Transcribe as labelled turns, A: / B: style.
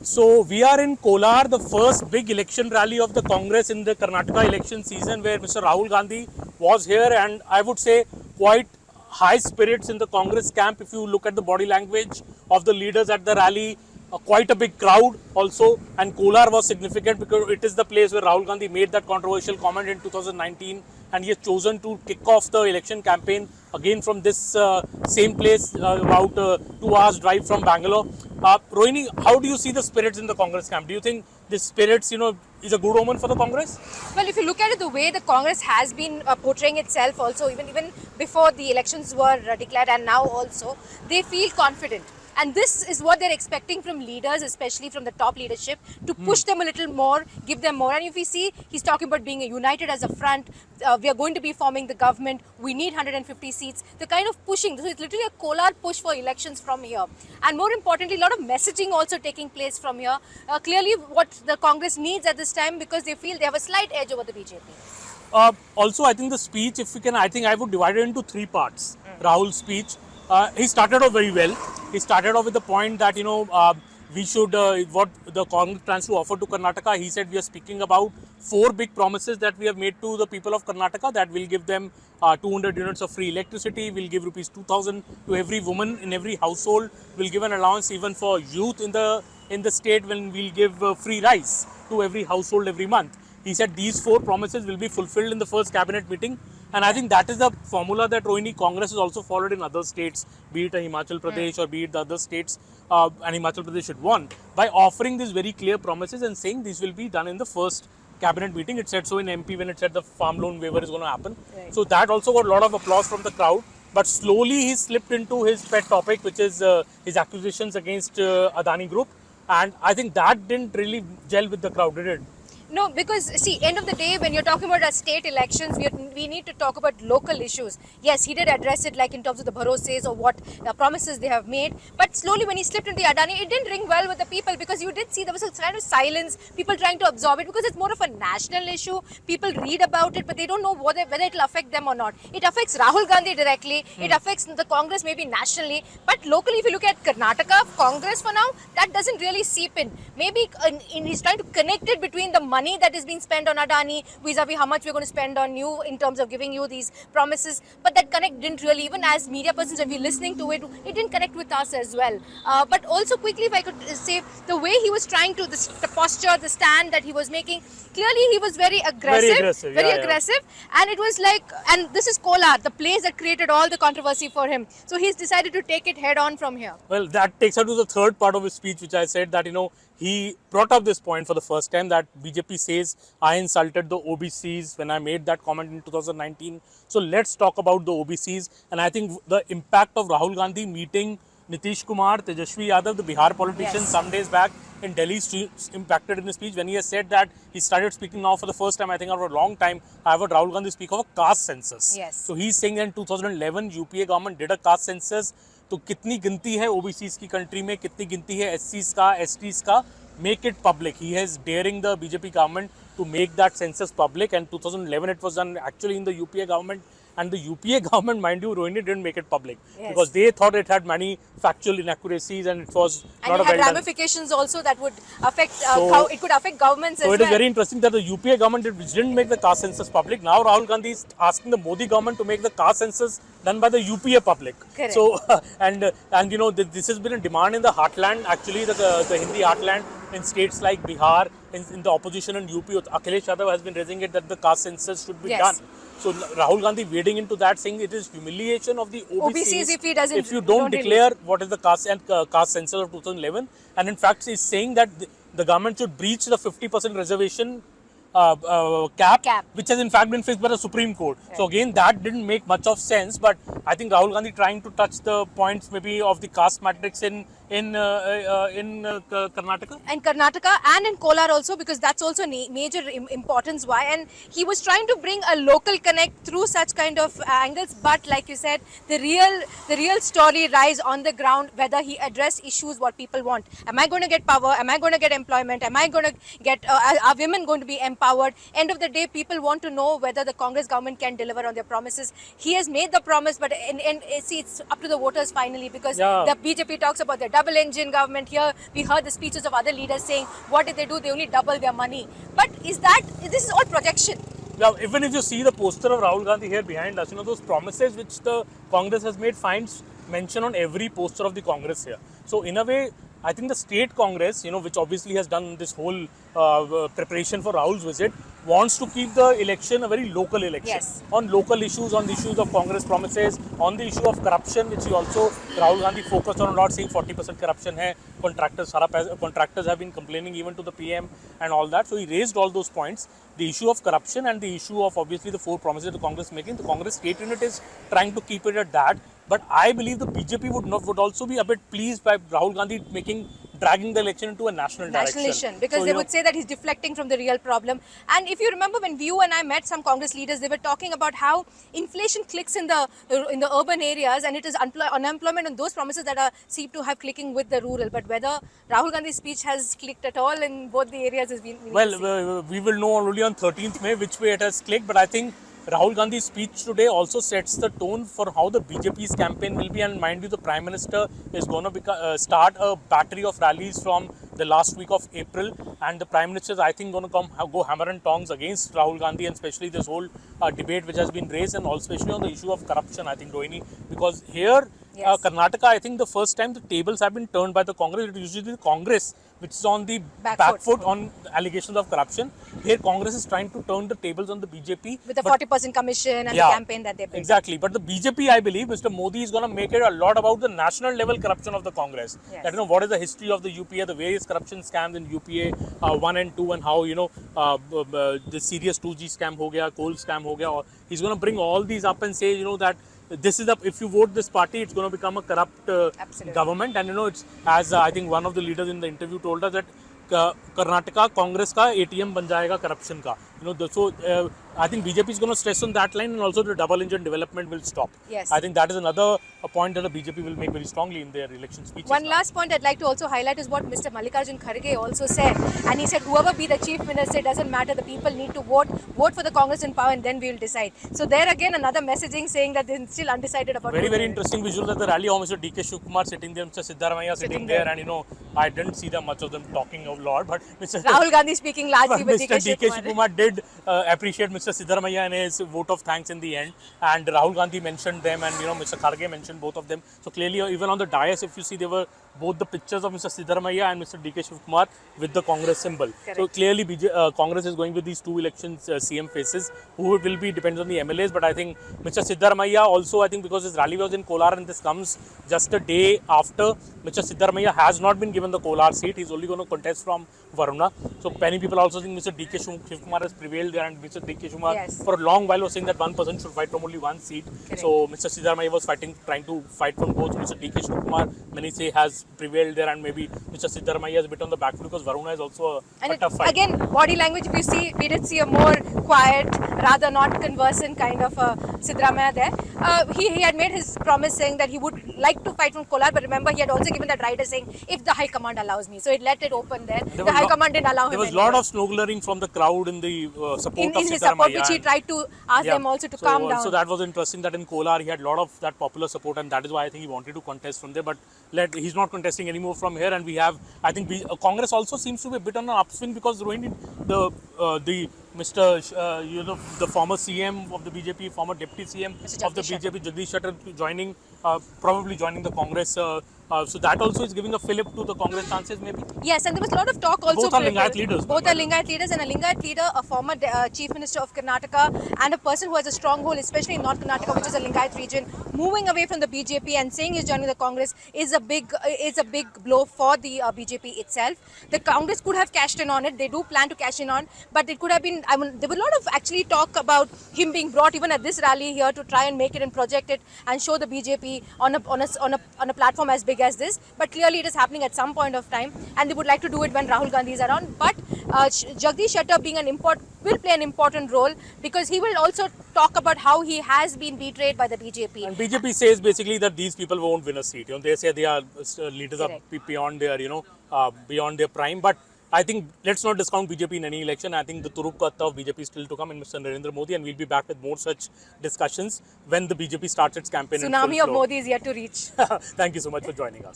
A: So we are in Kolar, the first big election rally of the Congress in the Karnataka election season, where Mr. Rahul Gandhi was here, and I would say quite high spirits in the Congress camp. If you look at the body language of the leaders at the rally, quite a big crowd also, and Kolar was significant because it is the place where Rahul Gandhi made that controversial comment in 2019, and he has chosen to kick off the election campaign again from this same place, about 2 hours drive from Bangalore. Rohini, how do you see the spirits in the Congress camp? Do you think the spirits, is a good omen for the Congress?
B: Well, if you look at it, the way the Congress has been portraying itself also, even before the elections were declared and now also, they feel confident. And this is what they're expecting from leaders, especially from the top leadership, to push them a little more, give them more. And if we see, he's talking about being united as a front. We are going to be forming the government. We need 150 seats. The kind of pushing. So it's literally a Kolar push for elections from here. And more importantly, a lot of messaging also taking place from here. Clearly what the Congress needs at this time, because they feel they have a slight edge over the BJP.
A: Also, I think the speech, if we can, I think I would divide it into three parts. Rahul's speech. He started off very well. He started off with the point that, we should, what the Congress plans to offer to Karnataka. He said we are speaking about 4 big promises that we have made to the people of Karnataka, that will give them 200 units of free electricity, will give rupees 2,000 to every woman in every household, will give an allowance even for youth in the state, when we'll give free rice to every household every month. He said these 4 promises will be fulfilled in the first cabinet meeting. And I think that is the formula that Rohini Congress has also followed in other states, be it Himachal Pradesh or be it the other states, and Himachal Pradesh had won, by offering these very clear promises and saying these will be done in the first cabinet meeting. It said so in MP when it said the farm loan waiver is going to happen. Right. So that also got a lot of applause from the crowd. But slowly he slipped into his pet topic, which is his accusations against Adani Group. And I think that didn't really gel with the crowd, did it?
B: No, because see, end of the day, when you're talking about our state elections, we need to talk about local issues. Yes, he did address it like in terms of the bharoses or what promises they have made. But slowly when he slipped into Adani, it didn't ring well with the people, because you did see there was a kind of silence, people trying to absorb it, because it's more of a national issue. People read about it, but they don't know whether it will affect them or not. It affects Rahul Gandhi directly, it affects the Congress maybe nationally, but locally, if you look at Karnataka, Congress for now, that doesn't really seep in. Maybe he's trying to connect it between the money that is being spent on Adani vis-a-vis how much we're going to spend on you in terms of giving you these promises, but that connect didn't really, even as media persons, if you're listening to it, it didn't connect with us as well. But also quickly, if I could say, the way he was trying to, the posture, the stand that he was making, clearly he was very aggressive, very aggressive. And it was like, and this is Kolar, the place that created all the controversy for him. So he's decided to take it head on from here.
A: Well, that takes us to the third part of his speech, which I said that, he brought up this point for the first time, that BJP says I insulted the OBCs when I made that comment in 2019. So let's talk about the OBCs. And I think the impact of Rahul Gandhi meeting Nitish Kumar, Tejashwi Yadav, the Bihar politician, some days back in Delhi, impacted in his speech when he has said that he started speaking now for the first time, I think after a long time, I have heard Rahul Gandhi speak of a caste census.
B: Yes.
A: So he's saying that in 2011 UPA government did a caste census. तो कितनी गिनती है OBCs की country में, कितनी गिनती है एससीज का, एसटीज का, make it public. He is daring the BJP government to make that census public, and 2011 it was done actually in the UPA government, and the UPA government, mind you, Rohini, didn't make it public because they thought it had many factual inaccuracies and it was not a well done.
B: And it had ramifications also that would affect, it could affect governments as well.
A: So it is very interesting that the UPA government didn't make the caste census public. Now Rahul Gandhi is asking the Modi government to make the caste census done by the UPA public.
B: Correct. So,
A: this has been a demand in the heartland, actually the Hindi heartland, in states like Bihar, in the opposition in UP, Akhilesh Yadav has been raising it that the caste census should be done. So Rahul Gandhi wading into that, saying it is humiliation of the OBCs
B: if
A: you don't declare what is the caste census of 2011. And in fact, he's saying that the government should breach the 50% reservation cap, which has in fact been fixed by the Supreme Court. Right. So again, that didn't make much of sense, but I think Rahul Gandhi trying to touch the points maybe of the caste matrix in Karnataka?
B: And Karnataka and in Kolar also, because that's also major importance why. And he was trying to bring a local connect through such kind of angles. But like you said, the real story lies on the ground, whether he addressed issues what people want. Am I going to get power? Am I going to get employment? Am I going to get, are women going to be empowered? End of the day, people want to know whether the Congress government can deliver on their promises. He has made the promise, but see, it's up to the voters finally, because the BJP talks about their double engine government. Here we heard the speeches of other leaders saying, what did they do? They only double their money. But this is all projection.
A: Now, even if you see the poster of Rahul Gandhi here behind us, those promises which the Congress has made finds mention on every poster of the Congress here. So in a way, I think the state Congress, which obviously has done this whole preparation for Rahul's visit, wants to keep the election a very local election.
B: Yes.
A: On local issues, on the issues of Congress promises, on the issue of corruption, which he also, Rahul Gandhi focused on a lot, saying 40% corruption hai, contractors have been complaining even to the PM and all that. So he raised all those points. The issue of corruption and the issue of obviously the 4 promises the Congress making. The Congress state unit is trying to keep it at that. But I believe the BJP would also be a bit pleased by Rahul Gandhi dragging the election into a national direction.
B: National, because so, they would say that he's deflecting from the real problem. And if you remember, when you and I met some Congress leaders, they were talking about how inflation clicks in the urban areas, and it is unemployment and those promises that are seem to have clicking with the rural. But whether Rahul Gandhi's speech has clicked at all in both the areas is we
A: will know only on 13th May which way it has clicked. But I think Rahul Gandhi's speech today also sets the tone for how the BJP's campaign will be. And mind you, the Prime Minister is going to start a battery of rallies from the last week of April. And the Prime Minister is, I think, going to go hammer and tongs against Rahul Gandhi, and especially this whole debate which has been raised, and also especially on the issue of corruption, I think, Rohini. Because here, yes. Karnataka, I think the first time the tables have been turned by the Congress. It is usually the Congress which is on the back foot on allegations of corruption. Here, Congress is trying to turn the tables on the BJP.
B: With the 40% commission and the campaign that they bring.
A: Exactly. But the BJP, I believe, Mr. Modi is going to make it a lot about the national level corruption of the Congress. Yes. That, what is the history of the UPA, the various corruption scams in UPA 1 and 2, and how, the serious 2G scam ho gaya, coal scam ho gaya. He's going to bring all these up and say, that this is if you vote this party, it's going to become a corrupt government. And it's, as I think one of the leaders in the interview told us, that Karnataka Congress ka ATM ban jayega corruption ka. So I think BJP is going to stress on that line, and also the double engine development will stop.
B: Yes.
A: I think that is another point that the BJP will make very strongly in their election speeches.
B: One last point I'd like to also highlight is what Mr. Mallikarjun Kharge also said. And he said, whoever be the chief minister, it doesn't matter. The people need to vote for the Congress in power, and then we will decide. So there again, another messaging saying that they're still undecided about.
A: Very interesting visual at the rally of Mr. DK Shivkumar sitting there, Mr. Siddaramaiah sitting there, and I didn't see much of them talking a lot, but Mr.
B: Rahul Gandhi speaking largely with
A: Mr. DK Shivkumar did appreciate Mr. Siddaramaiah and his vote of thanks in the end, and Rahul Gandhi mentioned them, and Mr. Kharge mentioned both of them. So clearly, even on the dais, if you see, there were both the pictures of Mr. Siddaramaiah and Mr. DK Shivkumar with the Congress symbol. Correct. So clearly, Congress is going with these 2 elections CM faces, who will be depends on the MLAs. But I think Mr. Siddaramaiah also, I think because his rally was in Kolar, and this comes just a day after Mr. Siddaramaiah has not been given the Kolar seat. He's only going to contest from Varuna. So many people also think Mr. DK Shivkumar has prevailed there, and Mr. DK Shivkumar for a long while was saying that one person should fight from only one seat. Correct. So Mr. Siddaramaiah was trying to fight from both. Mr. DK Shivkumar, many say, has prevailed there, and maybe Mr. Siddaramaiah is a bit on the back foot because Varuna is also a tough fight.
B: Again, body language, if you see, we did see a more quiet, rather not conversant kind of Siddaramaiah there. He had made his promise saying that he would like to fight from Kolar, but remember, he had also given that rider saying, if the High Command allows me. So it let it open there. The High Command didn't allow him.
A: There was a lot of snuggling from the crowd in the support of
B: his support, which he tried to ask them also to calm down.
A: So that was interesting that in Kolar he had a lot of that popular support, and that is why I think he wanted to contest from there. But he's not contesting anymore from here, and we have, I think, Congress also seems to be a bit on an upswing, because Rohini, the former CM of the BJP, former deputy CM of the BJP, Jagdish Shettar, probably joining the Congress. So that also is giving a fillip to the Congress chances, maybe.
B: Yes, and there was a lot of talk also.
A: Both are Lingayat leaders.
B: Both are Lingayat leaders, and a Lingayat leader, a former Chief Minister of Karnataka, and a person who has a stronghold, especially in North Karnataka, which is a Lingayat region, moving away from the BJP and saying he's joining the Congress is a big blow for the BJP itself. The Congress could have cashed in on it. They do plan to cash in on, but it could have been. There was a lot of actually talk about him being brought even at this rally here to try and make it and project it and show the BJP on a platform as big as this. But clearly, it is happening at some point of time, and they would like to do it when Rahul Gandhi is around. But Jagdish Shettar being will play an important role, because he will also talk about how he has been betrayed by the BJP.
A: And BJP says basically that these people won't win a seat. They say they are leaders are beyond their beyond their prime. But I think let's not discount BJP in any election. I think the Turup Katta of BJP is still to come in Mr. Narendra Modi, and we'll be back with more such discussions when the BJP starts its campaign.
B: Tsunami of Modi is yet to reach.
A: Thank you so much for joining us.